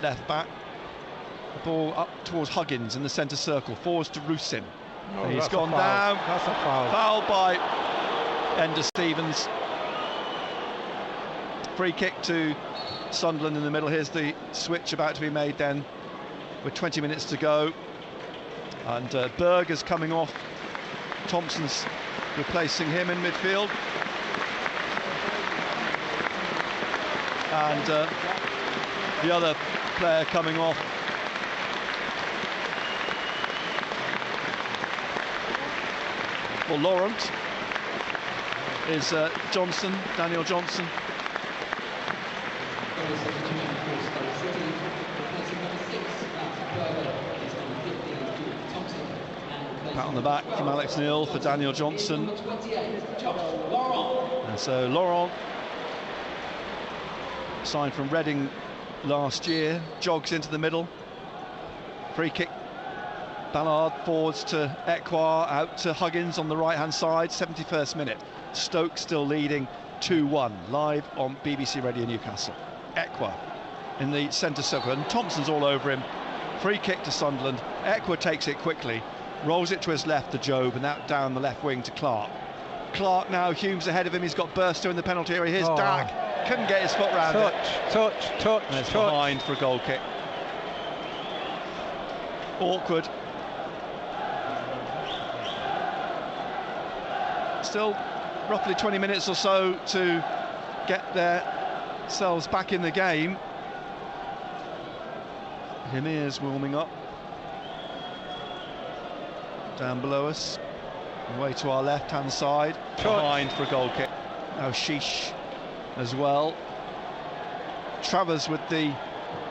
left back. The ball up towards Huggins in the centre circle, forwards to Rusin. Oh, He's gone down. That's a foul. Foul by Ender Stevens. Free kick to Sunderland in the middle. Here's the switch about to be made then, with 20 minutes to go. And Berger's coming off. Thompson's replacing him in midfield. And the other player coming off. Well, Laurent is Johnson, Daniel Johnson. Pat on the back from Alex Neil for Daniel Johnson. And so Laurent, signed from Reading last year, jogs into the middle. Free kick. Ballard forwards to Ekwar, out to Huggins on the right-hand side. 71st minute. Stoke still leading 2-1, live on BBC Radio Newcastle. Ekwar in the centre circle, and Thompson's all over him. Free kick to Sunderland. Ekwar takes it quickly, rolls it to his left to Jobe, and out down the left wing to Clark. Clark now, Hume's ahead of him. He's got Burstow in the penalty area. Here's Dack. Couldn't get his foot round it. Touch. And it's behind for a goal kick. Awkward. Still roughly 20 minutes or so to get themselves back in the game. Himir's warming up down below us, away to our left hand side, behind for a goal kick. Now Sheesh as well. Travers with the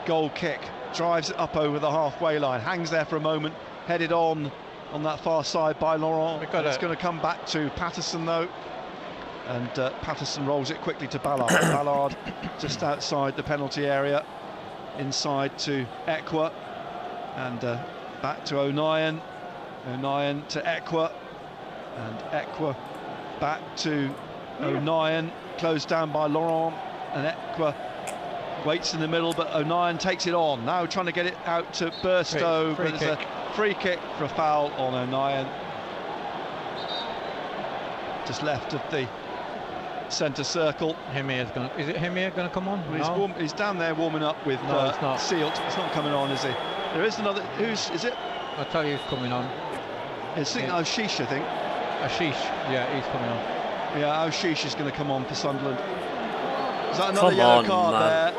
goal kick, drives it up over the halfway line, hangs there for a moment, headed on that far side by Laurent. It's going to come back to Patterson though, and Patterson rolls it quickly to Ballard. Ballard just outside the penalty area, inside to Ekwar, and back to O'Nien. O'Nien to Ekwar, and Ekwar back to O'Nien, closed down by Laurent, and Ekwar waits in the middle, but O'Nien takes it on, now trying to get it out to Burstow, but there's a free kick for a foul on O'Nien, just left of the centre circle. Is it Himir going to come on? Well, he's down there warming up with Sealt. It's not coming on, is he? There is another. Is it? I'll tell you who's coming on. It's Ashish, I think. Ashish, yeah, he's coming on. Yeah, Ashish is going to come on for Sunderland. Is that another yellow card there?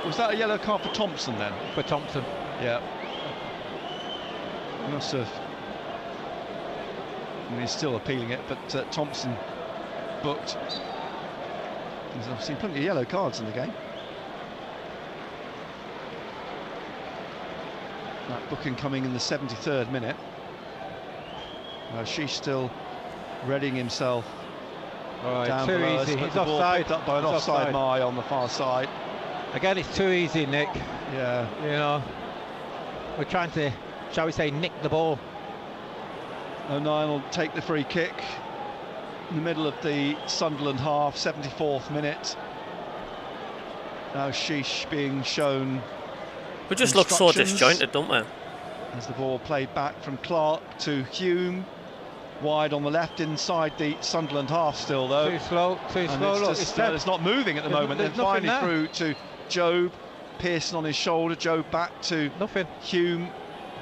Was that a yellow card for Thompson then? For Thompson. Yeah. He must have. I mean, he's still appealing it, but Thompson booked. I've seen plenty of yellow cards in the game. That booking coming in the 73rd minute. She's still readying himself down too below easy. us, He's offside. Up by an offside Mai on the far side. Again, it's too easy, Nick. Yeah. You know, we're trying to, shall we say, nick the ball. O'Nien will take the free kick in the middle of the Sunderland half, 74th minute. Now Sheesh being shown. We just look so disjointed, don't we? As the ball played back from Clark to Hume, wide on the left inside the Sunderland half still though. Too slow. It's not moving at the moment. Then finally through to Jobe, Pearson on his shoulder, Jobe back to Hume,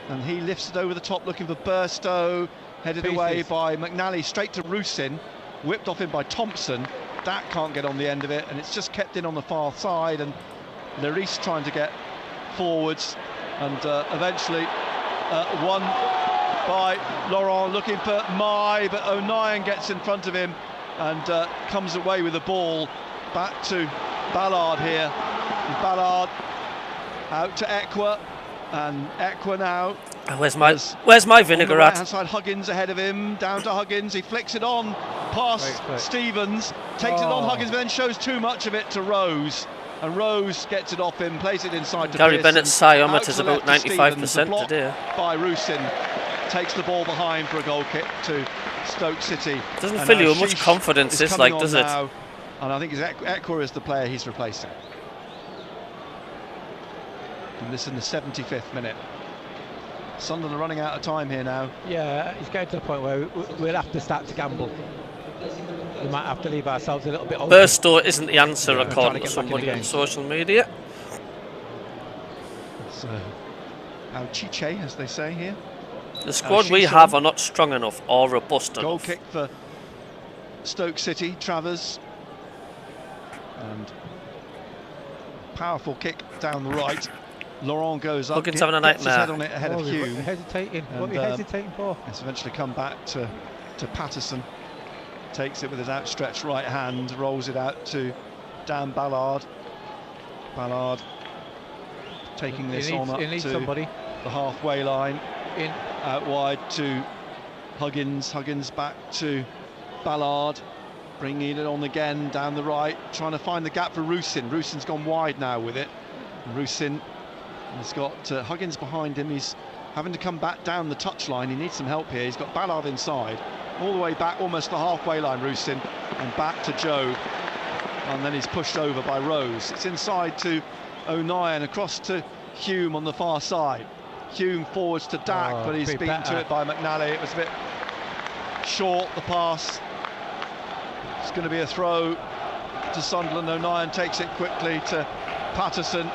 and he lifts it over the top looking for Burstow, headed away by McNally, straight to Rusin, whipped off him by Thompson. That can't get on the end of it, and it's just kept in on the far side, and Larice trying to get forwards, and eventually won by Laurent, looking for Mai, but O'Nien gets in front of him and comes away with the ball. Back to Ballard here. Ballard out to Ekwar, and Ekwar now. Where's my vinegar at? Right-hand side, Huggins ahead of him, down to Huggins. He flicks it on past Stevens, takes it on Huggins, but then shows too much of it to Rose. And Rose gets it off him, plays it inside to Gary Pearson. Bennett's psiometer is about 95% today. By Rusin, takes the ball behind for a goal kick to Stoke City. Doesn't fill you with much confidence, does it? Now, and I think Ekwar is the player he's replacing. And this is in the 75th minute. Sunderland are running out of time here now. Yeah, it's getting to the point where we'll have to start to gamble. We might have to leave ourselves a little bit open. Burstow isn't the answer, Yeah, according to somebody on social media. So, Auchiche, as they say here. The squad we have are not strong enough or robust enough. Goal kick for Stoke City, Travers. And powerful kick down the right. Laurent goes up, Huggins having a gets his nightmare. head on it ahead of Hume. Hesitating. And, What are we hesitating for? It's eventually come back to Patterson. Takes it with his outstretched right hand, rolls it out to Dan Ballard. Ballard taking this on up to somebody. The halfway line. Out wide to Huggins. Huggins back to Ballard. Bringing it on again down the right. Trying to find the gap for Rusin. Rusin's gone wide now with it. Rusin has got Huggins behind him. He's having to come back down the touchline. He needs some help here. He's got Ballard inside. All the way back, almost the halfway line, Rusin. And back to Joe. And then he's pushed over by Rose. It's inside to O'Neill, across to Hume on the far side. Hume forwards to Dack, but he's beaten to it by McNally. It was a bit short, the pass. It's going to be a throw to Sunderland. O'Neill takes it quickly to Patterson.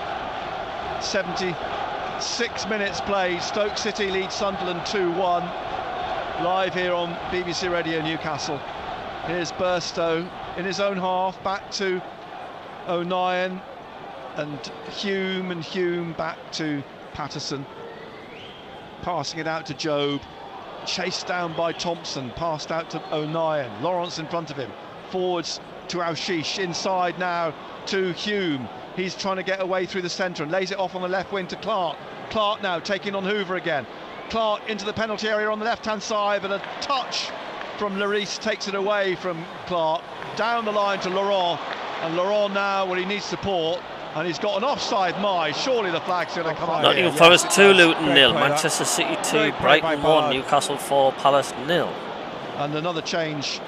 76 minutes played. Stoke City leads Sunderland 2-1. Live here on BBC Radio Newcastle. Here's Burstow in his own half, back to O'Neill, and Hume back to Patterson. Passing it out to Jobe, chased down by Thompson, passed out to O'Neill. Lawrence in front of him, forwards to Aushish, inside now to Hume. He's trying to get away through the centre and lays it off on the left wing to Clark. Clark now taking on Hoover again. Clark into the penalty area on the left-hand side, but a touch from Lloris takes it away from Clark. Down the line to Laurent, and Laurent now, well, he needs support, and he's got an offside mark. Surely the flag's going to come out. Nottingham Forest 2, Luton 0, Manchester City 2, Brighton 1, Newcastle 4, Palace 0. And another change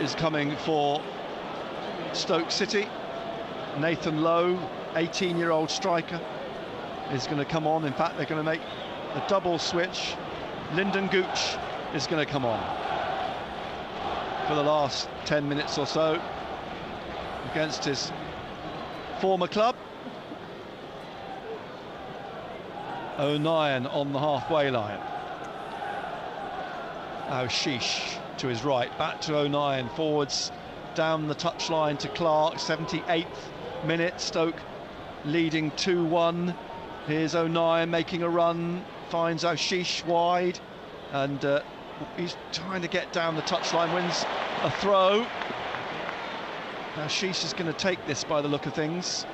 is coming for Stoke City. Nathan Lowe, 18-year-old striker, is going to come on. In fact, they're going to make a double switch. Lyndon Gooch is going to come on for the last 10 minutes or so against his former club. O'Neill on the halfway line. Aushish to his right, back to O'Neill, forwards down the touchline to Clark. 78th minute, Stoke leading 2-1. Here's O'Neill making a run, finds Aushish wide, and he's trying to get down the touchline, wins a throw. Aushish is going to take this by the look of things.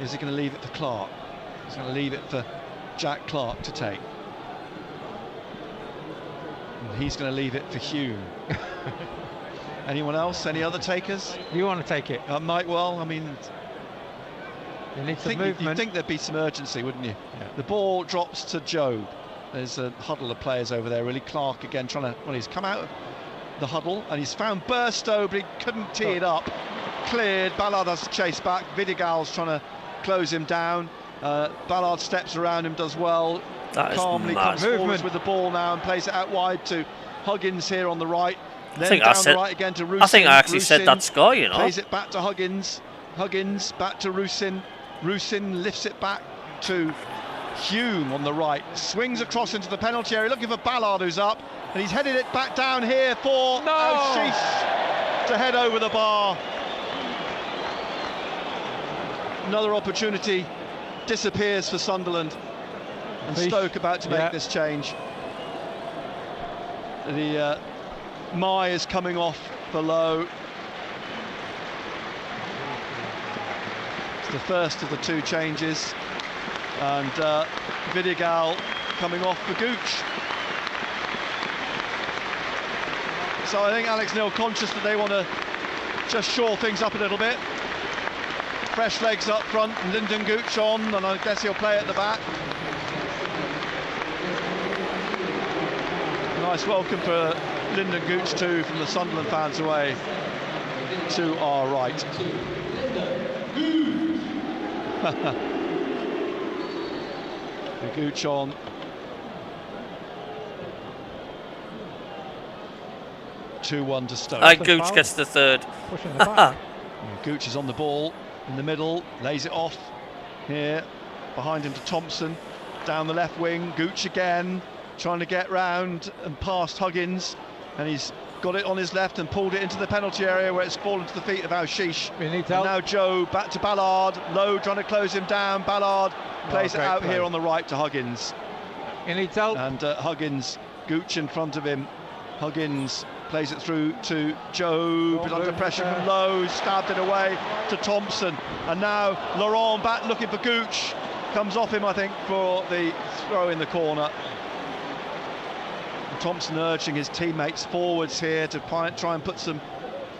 Is he going to leave it for Clark? He's going to leave it for Jack Clark to take. And he's going to leave it for Hume. Anyone else? Any other takers? You want to take it? Might well. I mean, you need some movement. You'd think there'd be some urgency, wouldn't you? Yeah. The ball drops to Jobe. There's a huddle of players over there, really. Clark again trying to, well, he's come out of the huddle and he's found Burstow, but he couldn't tee it up. Cleared. Ballard has to chase back. Vidigal's trying to close him down. Ballard steps around him, does well. That calmly comes forwards with the ball now and plays it out wide to Huggins here on the right. Then down the right again to Rusin. I think I actually said that score, you know. Plays it back to Huggins. Huggins back to Rusin. Rusin lifts it back to Hume on the right. Swings across into the penalty area, looking for Ballard, who's up, and he's headed it back down here for Aushish to head over the bar. Another opportunity disappears for Sunderland, and Stoke about to make this change. The Mai is coming off for Lowe. It's the first of the two changes, and Vidigal coming off for Gooch. So I think Alex Neil conscious that they want to just shore things up a little bit. Fresh legs up front, and Lyndon Gooch on, and I guess he'll play at the back. Nice welcome for Lyndon Gooch too from the Sunderland fans away to our right. Gooch on. (2-1) to Stoke. Gooch gets the third. Pushing the back. Gooch is on the ball in the middle, lays it off here, behind him to Thompson, down the left wing. Gooch again, trying to get round and past Huggins, and he's got it on his left and pulled it into the penalty area where it's fallen to the feet of Al-Shish. Now Joe back to Ballard, Lowe trying to close him down. Ballard plays it out here on the right to Huggins. He needs help. And Huggins, Gooch in front of him. Huggins plays it through to Joe, but under pressure from Lowe, stabbed it away to Thompson. And now Laurent back looking for Gooch. Comes off him, I think, for the throw in the corner. And Thompson urging his teammates forwards here to try and put some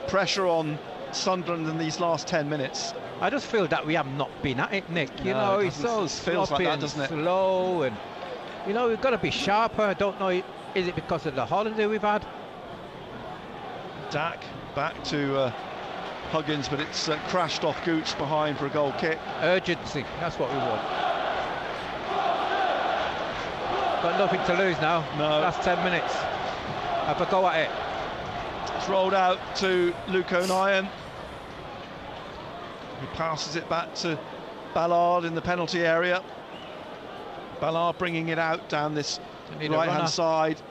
pressure on Sunderland in these last 10 minutes. I just feel that we have not been at it, Nick. You know, it's so feels like that, doesn't it? Slow, and you know, we've got to be sharper. I don't know, is it because of the holiday we've had? Dak back to Huggins, but it's crashed off Gooch behind for a goal kick. Urgency, that's what we want. Got nothing to lose now. No. Last 10 minutes. Have a go at it. It's rolled out to Luke O'Nien. He passes it back to Ballard in the penalty area. Ballard bringing it out down this right-hand side.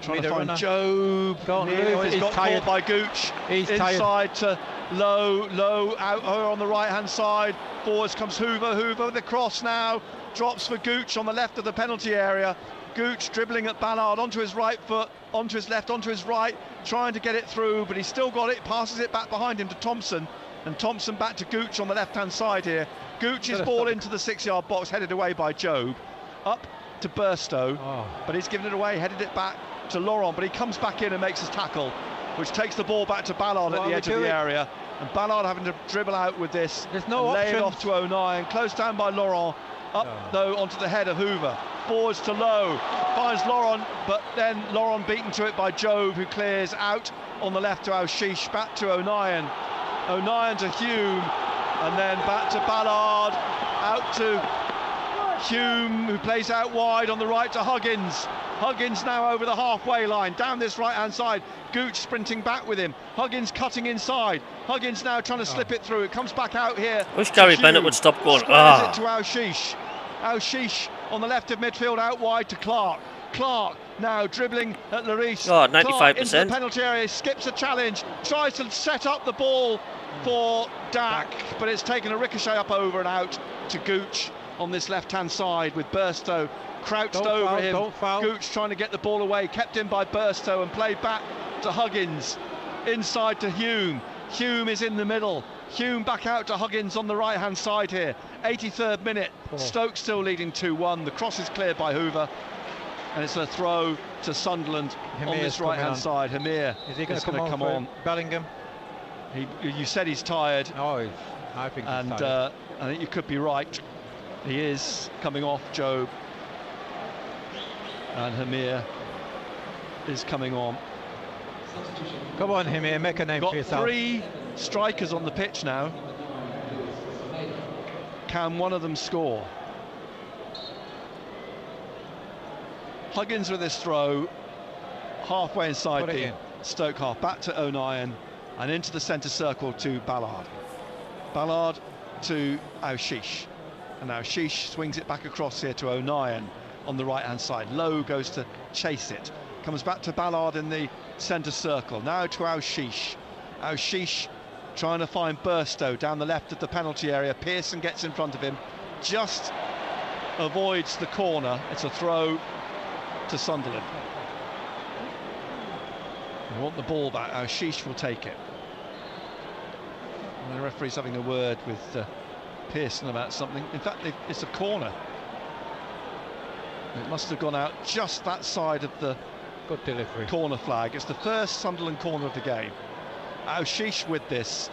Trying to find Job. He's got caught by Gooch. He's inside to Lowe. Lowe out on the right-hand side. Forwards comes Hoover. Hoover with the cross now. Drops for Gooch on the left of the penalty area. Gooch dribbling at Ballard onto his right foot, onto his left, onto his right, trying to get it through, but he's still got it. Passes it back behind him to Thompson. And Thompson back to Gooch on the left-hand side here. Gooch's ball into the 6-yard box, headed away by Job. Up to Burstow, but he's given it away, headed it back to Laurent, but he comes back in and makes his tackle, which takes the ball back to Ballard at the edge of the area. And Ballard having to dribble out with this. There's no lay it off to O'Nien, closed down by Laurent. Up though onto the head of Hoover. Forwards to Lowe, finds Laurent, but then Laurent beaten to it by Job, who clears out on the left to Al-Shish, back to O'Nien. O'Nien to Hume, and then back to Ballard, out to Hume, who plays out wide on the right to Huggins. Huggins now over the halfway line, down this right-hand side. Gooch sprinting back with him. Huggins cutting inside. Huggins now trying to slip it through. It comes back out here. I wish Gary Bennett would stop going. It to Al-Shish. Al-Shish on the left of midfield, out wide to Clark. Clark now dribbling at Larice. 95%. Clark into the penalty area, skips a challenge, tries to set up the ball for Dak, but it's taken a ricochet up over and out to Gooch on this left-hand side with Burstow crouched over him. Gooch trying to get the ball away, kept in by Burstow and played back to Huggins. Inside to Hume. Hume is in the middle. Hume back out to Huggins on the right-hand side here. 83rd minute. Stoke still leading 2-1. The cross is cleared by Hoover. And it's a throw to Sunderland on this right-hand side. Hamir is he going to come on? Bellingham? You said he's tired. I think he's tired. I think you could be right. He is coming off Job. And Hamir is coming on. Come on, Hamir, make a name for yourself. Got 3 strikers on the pitch now. Can one of them score? Huggins with this throw, halfway inside the Stoke half, back to O'Nien and into the centre circle to Ballard. Ballard to Al-Shish, and Al-Shish swings it back across here to O'Nien on the right-hand side. Lowe goes to chase it, comes back to Ballard in the centre circle, now to Al-Shish. Al-Shish trying to find Burstow down the left of the penalty area. Pearson gets in front of him, just avoids the corner. It's a throw to Sunderland. They want the ball back. Al-Shish will take it. And the referee's having a word with Pearson about something. In fact, it's a corner. It must have gone out just that side of the good delivery corner flag. It's the first Sunderland corner of the game. Al-Shish with this,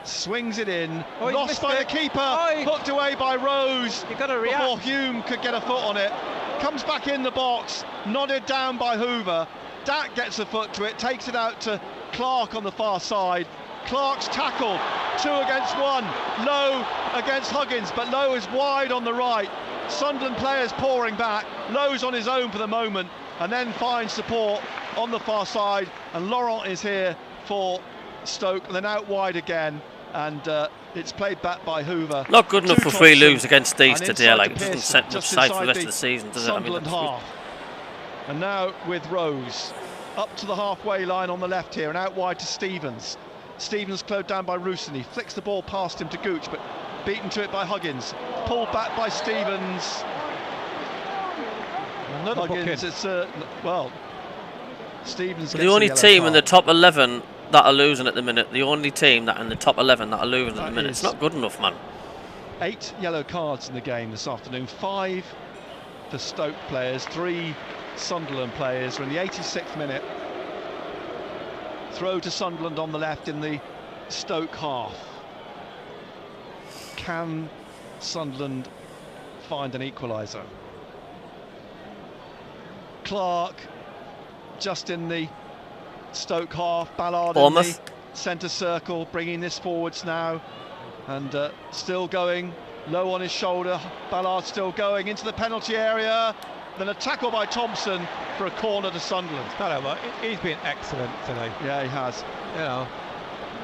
swings it in, lost by the keeper, hooked away by Rose before Hume could get a foot on it. Comes back in the box, nodded down by Hoover. Dak gets a foot to it, takes it out to Clark on the far side. Clark's tackled, 2 against 1. Lowe against Huggins, but Lowe is wide on the right. Sunderland players pouring back. Lowe's on his own for the moment, and then finds support on the far side. And Laurent is here for Stoke, and then out wide again. And it's played back by Hoover. Not good enough for free moves against these today. Like, it doesn't Pearson, set much side for the rest of the season, does it? I mean, half. And now with Rose up to the halfway line on the left here, and out wide to Stevens. Stevens slowed down by Roussin. He flicks the ball past him to Gooch, but beaten to it by Huggins. Pulled back by Stevens. Another Huggins, it's well, Stevens. The only team in the top 11 that are losing at the minute. The only team that in the top 11 that are losing at the minute. It's not good enough, man. 8 yellow cards in the game this afternoon. 5 for Stoke players, 3 Sunderland players. We're in the 86th minute. Throw to Sunderland on the left in the Stoke half. Can Sunderland find an equaliser? Clark just in the Stoke half. Ballard in the centre circle, bringing this forwards now, and still going low on his shoulder. Ballard still going into the penalty area. Then a tackle by Thompson for a corner to Sunderland. He's been excellent today. Yeah, he has. You know,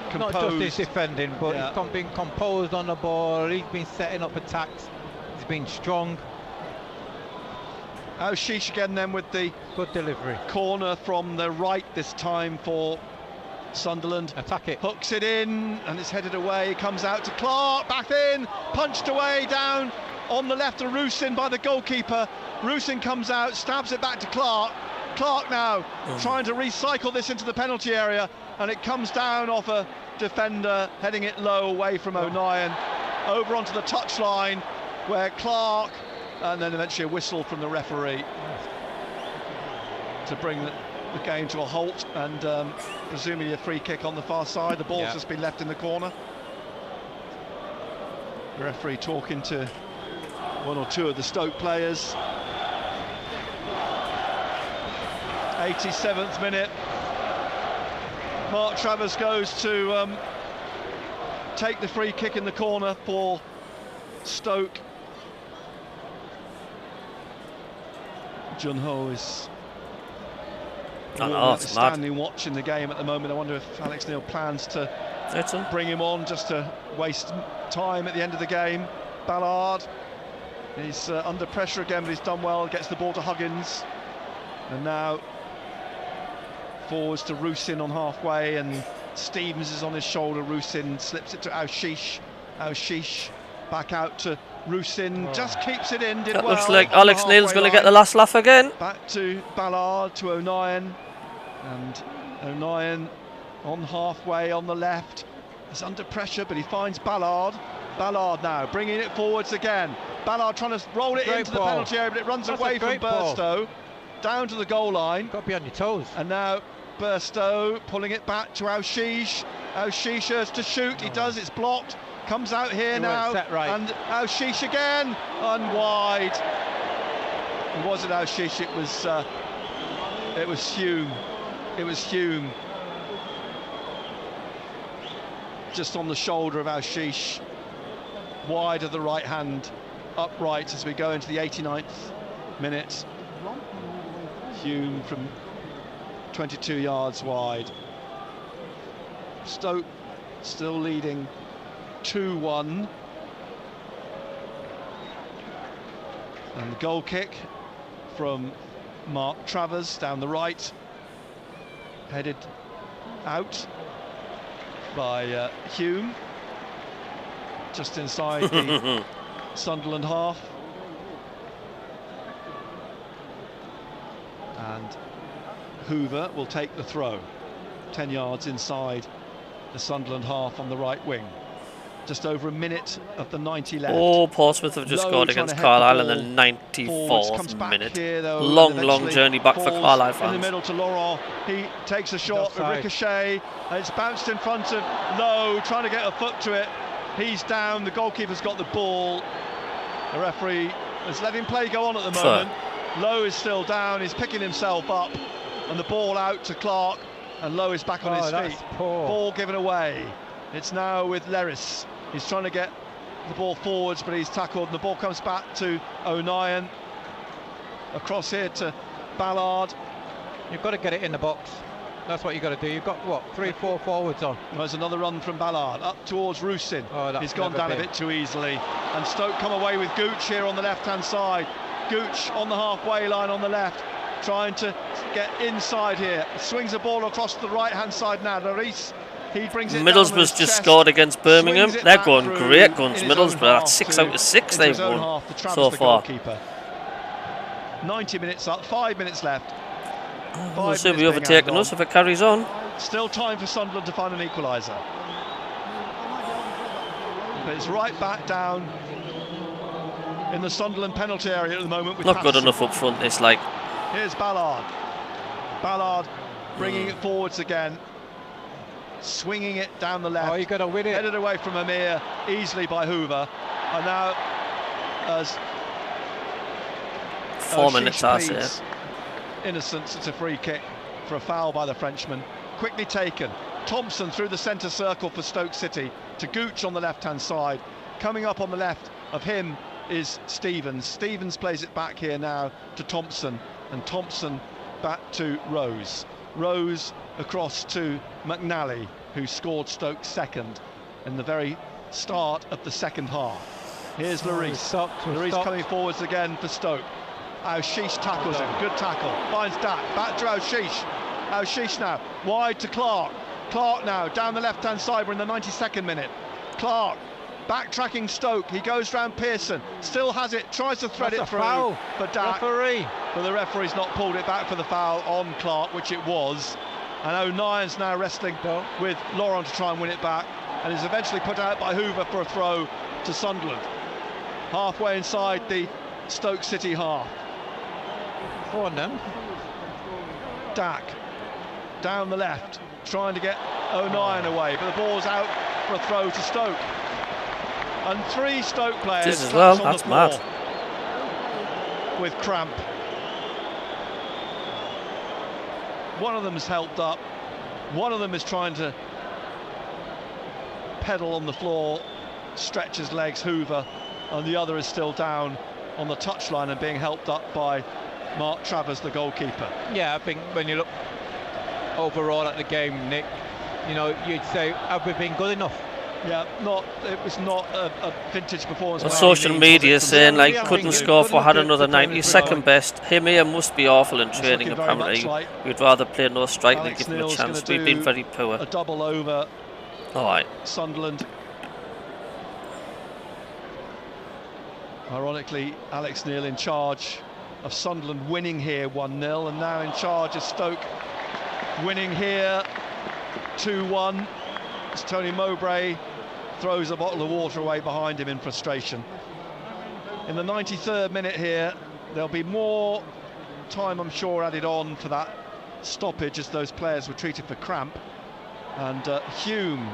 composed. Not just his defending, but he's been composed on the ball. He's been setting up attacks. He's been strong. Sheesh again then with the good delivery. Corner from the right this time for Sunderland. Attack it. Hooks it in and it's headed away. Comes out to Clark. Back in. Punched away down on the left to Roussin by the goalkeeper. Roussin comes out, stabs it back to Clark. Clark now trying to recycle this into the penalty area, and it comes down off a defender, heading it low away from O'Nien, over onto the touchline where Clark, and then eventually a whistle from the referee to bring the game to a halt, and presumably a free kick on the far side. The ball's just been left in the corner. The referee talking to one or two of the Stoke players. 87th minute. Mark Travers goes to take the free kick in the corner for Stoke. Jun Ho is standing watching the game at the moment. I wonder if Alex Neil plans to bring him on just to waste time at the end of the game. Ballard, he's under pressure again, but he's done well, gets the ball to Huggins. And now forwards to Roussin on halfway, and Stevens is on his shoulder. Roussin slips it to Aushish. Aushish back out to Roussin, just keeps it in. That looks like Alex Neil's going to get the last laugh again. Back to Ballard, to O'Nien, and O'Nien on halfway on the left. He's under pressure, but he finds Ballard. Ballard now bringing it forwards again. Ballard trying to roll it into the penalty area, but it runs away from Burstow. Down to the goal line. Got to be on your toes. And now Burstow pulling it back to Aushish. Aushish has to shoot. He does. It's blocked. Comes out here now. And Aushish again. And wide. It wasn't Aushish. It was Hume. It was Hume. Just on the shoulder of Aushish. Wide of the right hand. Upright as we go into the 89th minute. Hume from 22 yards wide. Stoke still leading 2-1. And the goal kick from Mark Travers down the right, headed out by Hume, just inside the Sunderland half. And Hoover will take the throw, 10 yards inside the Sunderland half on the right wing. Just over a minute of the 90 left. Oh, Portsmouth have just scored against Carlisle in the 94th minute. Here, though, long journey back for Carlisle fans. In the middle to Laurent. He takes a shot, a ricochet, and it's bounced in front of Lowe, trying to get a foot to it. He's down, the goalkeeper's got the ball. The referee has let him play go on at the moment. Lowe is still down, he's picking himself up, and the ball out to Clark, and Lowe is back on his feet. Ball given away. It's now with Leris. He's trying to get the ball forwards, but he's tackled, and the ball comes back to O'Nien. Across here to Ballard. You've got to get it in the box. That's what you've got to do. You've got, what, 3-4 forwards on. There's another run from Ballard, up towards Rusin. Oh, he's gone down a bit too easily. And Stoke come away with Gooch here on the left-hand side. Gooch on the halfway line on the left, trying to get inside here. Swings the ball across the right-hand side now. Lloris, he brings it Middlesbrough's just scored against Birmingham. They're going great guns, Middlesbrough. That's 6 out of 6 they've won so far. 90 minutes up, 5 minutes left. We'll soon be overtaking us if it carries on. Still time for Sunderland to find an equaliser. But it's right back down in the Sunderland penalty area at the moment. With Not good enough up front, this, like. Here's Ballard. Ballard bringing it forwards again. Swinging it down the left. Oh, you got to win it. Headed away from Amir easily by Hoover. And now, as 4 minutes, I say. Innocence, it's a free kick for a foul by the Frenchman. Quickly taken. Thompson through the centre circle for Stoke City to Gooch on the left-hand side. Coming up on the left of him is Stevens. Stevens plays it back here now to Thompson, and Thompson back to Rose. Rose across to McNally, who scored Stoke's second in the very start of the second half. Here's Lloris. Lloris coming forwards again for Stoke. Aushish tackles him, good tackle, finds Dak, back to Aushish. Aushish now, wide to Clark. Clark now, down the left-hand side, we're in the 92nd minute. Clark, backtracking Stoke, he goes round Pearson, still has it, tries to thread it through foul for Dak. Referee. But the referee's not pulled it back for the foul on Clark, which it was. And O'Nien's now wrestling with Laurent to try and win it back, and is eventually put out by Hoover for a throw to Sunderland. Halfway inside the Stoke City half. Go on then. Dak down the left, trying to get O'Nien away, but the ball's out for a throw to Stoke. And 3 Stoke players this as well, on that's the floor mad. with cramp. One of them is helped up, one of them is trying to pedal on the floor, stretch his legs, Hoover, and the other is still down on the touchline and being helped up by Mark Travers, the goalkeeper. Yeah, I think when you look overall at the game, Nick, you know, you'd say, have we been good enough? Yeah, it was not a vintage performance. On social media saying like couldn't score for had another 90, second best. Him here must be awful in training apparently. Like we'd rather play no strike than give him a Neal's chance. We've been very poor. A double over Sunderland. Ironically, Alex Neil in charge of Sunderland winning here 1-0, and now in charge of Stoke winning here 2-1 as Tony Mowbray throws a bottle of water away behind him in frustration. In the 93rd minute here, there'll be more time, I'm sure, added on for that stoppage as those players were treated for cramp. And Hume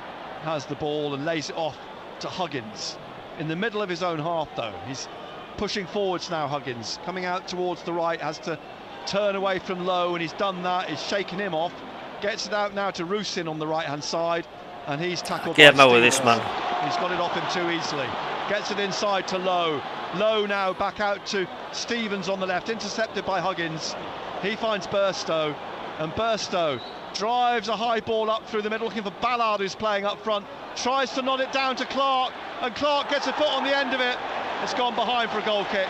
has the ball and lays it off to Huggins in the middle of his own half, though. He's pushing forwards now, Huggins, coming out towards the right, has to turn away from Lowe, and he's done that. He's shaken him off, gets it out now to Rusin on the right-hand side, and he's tackled by Stevens. With this man. He's got it off him too easily. Gets it inside to Lowe. Lowe now back out to Stevens on the left, intercepted by Huggins. He finds Burstow, and Burstow drives a high ball up through the middle, looking for Ballard, who's playing up front, tries to nod it down to Clark, and Clark gets a foot on the end of it. It's gone behind for a goal kick.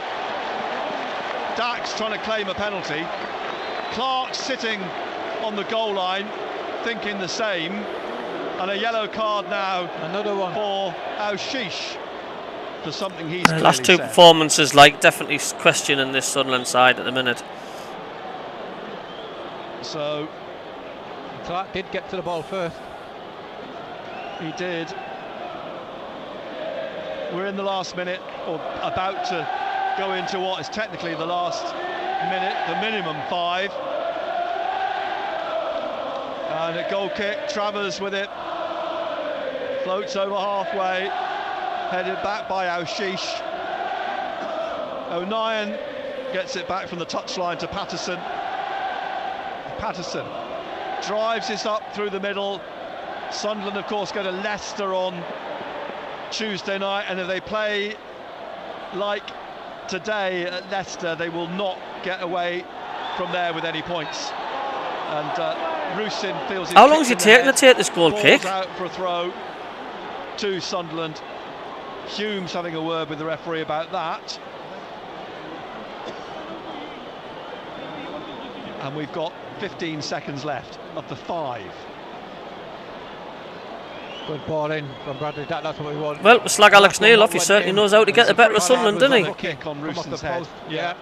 Dak's trying to claim a penalty. Clark's sitting on the goal line thinking the same, and a yellow card now, another one for Aushish for something he's last two performances, like, definitely questioning this Sunderland side at the minute. So Clark did get to the ball first. He did. We're in the last minute, or about to go into what is technically the last minute, the minimum 5. And a goal kick, Travers with it, floats over halfway, headed back by Aushish. O'Nien gets it back from the touchline to Patterson. Patterson drives this up through the middle. Sunderland, of course, go to Leicester on Tuesday night, and if they play like today at Leicester, they will not get away from there with any points. And Rusyn feels how long is it taking to take this goal kick? Out for a throw to Sunderland. Hume's having a word with the referee about that. And we've got 15 seconds left of the 5. Good ball in from Bradley. That's what we want. Well, we slag Alex Neil off. He certainly knows how to get the better of Sunderland, doesn't he? Kick on Rusyn's head. Yeah.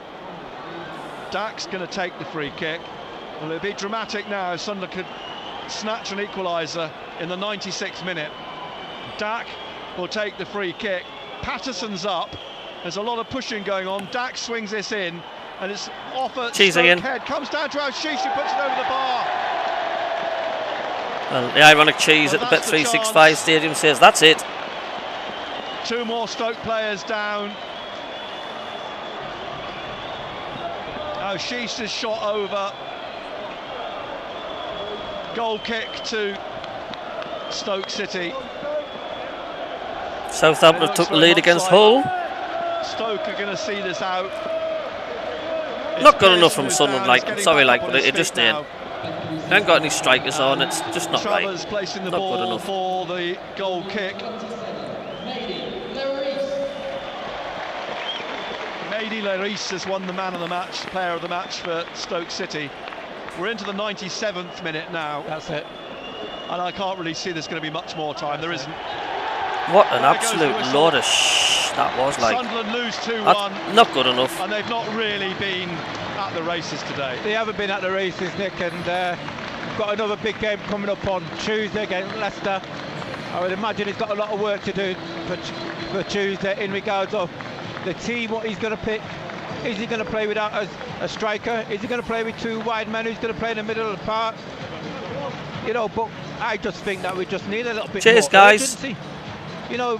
Dack's going to take the free kick. Well, it'll be dramatic now. Sunderland could snatch an equaliser in the 96th minute. Dack will take the free kick. Patterson's up. There's a lot of pushing going on. Dack swings this in, and it's off at Stoke head. Comes down to Al-Shish, who puts it over the bar. Well, the ironic cheese at the Bet365 stadium says that's it. 2 more Stoke players down. Al-Shish is shot over. Goal kick to Stoke City. Southampton took the lead against Hull. Stoke are going to see this out. Not good enough from Sunderland, like, I'm sorry, like, but it just ain't. They ain't got any strikers on, it's just not right. Travers placing the not ball good enough for the goal kick. Mehdi Larice has won the man of the match, player of the match for Stoke City. We're into the 97th minute now. That's it. And I can't really see there's going to be much more time. There isn't. What an absolute load of that was, like. Sunderland lose 2-1. Not good enough. And they've not really been at the races today. They haven't been at the races, Nick, and got another big game coming up on Tuesday against Leicester. I would imagine he's got a lot of work to do for Tuesday in regards of the team, what he's going to pick. Is he going to play without a striker? Is he going to play with 2 wide men? Who's going to play in the middle of the park? You know, but I just think that we just need a little bit more guys. urgency. You know.